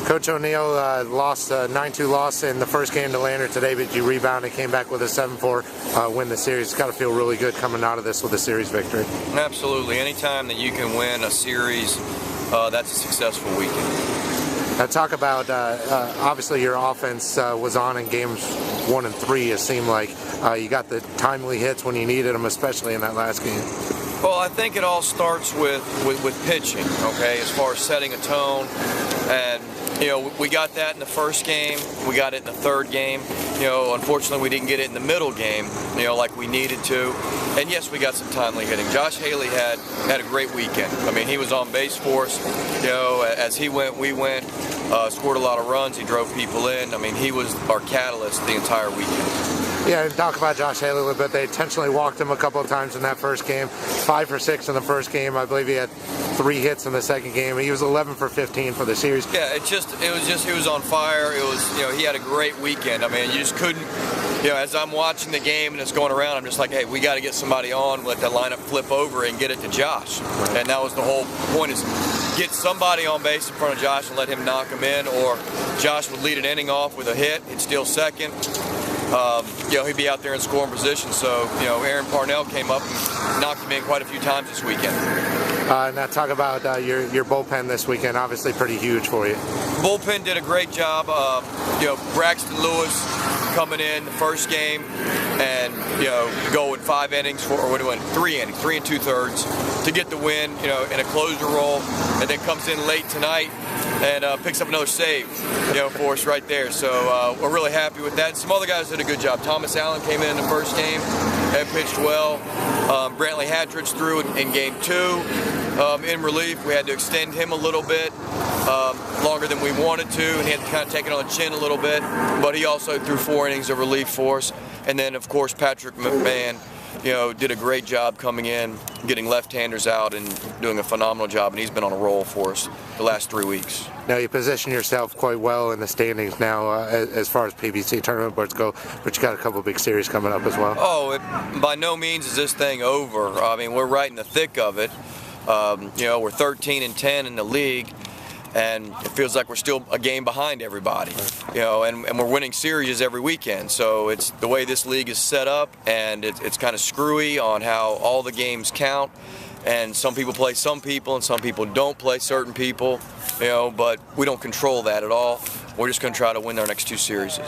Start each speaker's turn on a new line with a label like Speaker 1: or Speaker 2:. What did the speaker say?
Speaker 1: Coach O'Neill lost a 9-2 loss in the first game to Lander today, but you rebounded, came back with a 7-4 win the series. It's got to feel really good coming out of this with a series victory.
Speaker 2: Absolutely. Anytime that you can win a series, that's a successful weekend.
Speaker 1: Now talk about, obviously your offense was on in games 1 and 3, it seemed like. You got the timely hits when you needed them, especially in that last game.
Speaker 2: Well, I think it all starts with pitching, okay, as far as setting a tone. And, you know, we got that in the first game. We got it in the third game. You know, unfortunately, we didn't get it in the middle game, you know, like we needed to. And, yes, we got some timely hitting. Josh Haley had a great weekend. I mean, he was on base for us. You know, as he went, we went. Scored a lot of runs. He drove people in. I mean, he was our catalyst the entire weekend.
Speaker 1: Yeah, talk about Josh Haley a little bit. They intentionally walked him a couple of times in that first game. 5 for 6 in the first game. I believe he had 3 hits in the second game. He was 11 for 15 for the series.
Speaker 2: Yeah, it was just he was on fire. It was, you know, he had a great weekend. I mean, you just couldn't, you know, as I'm watching the game and it's going around, I'm just like, hey, we got to get somebody on, let that lineup flip over and get it to Josh. Right. And that was the whole point, is get somebody on base in front of Josh and let him knock him in, or Josh would lead an inning off with a hit, he'd steal second. You know, he'd be out there in scoring position. So, you know, Aaron Parnell came up and knocked him in quite a few times this weekend.
Speaker 1: Now talk about your bullpen this weekend, obviously pretty huge for you.
Speaker 2: Bullpen did a great job. You know, Braxton Lewis coming in the first game and, you know, going 5 innings for, or what do we win? 3 innings, 3 2/3 to get the win, you know, in a closer role, and then comes in late tonight and picks up another save, you know, for us right there. So we're really happy with that. Some other guys did a good job. Thomas Allen came in the first game and pitched well. Brantley Hatridge threw in game 2 in relief. We had to extend him a little bit longer than we wanted to, and he had to kind of take it on the chin a little bit. But he also threw 4 innings of relief for us. And then, of course, Patrick McMahon, you know, did a great job coming in, getting left-handers out and doing a phenomenal job, and he's been on a roll for us the last 3 weeks.
Speaker 1: Now, you position yourself quite well in the standings now as far as PBC tournament boards go, but you got a couple of big series coming up as well.
Speaker 2: Oh, by no means is this thing over. I mean, we're right in the thick of it. You know, we're 13-10 in the league, and it feels like we're still a game behind everybody, you know, and we're winning series every weekend. So it's the way this league is set up, and it's kind of screwy on how all the games count, and some people play some people and some people don't play certain people, you know, but we don't control that at all. We're just going to try to win our next 2 series.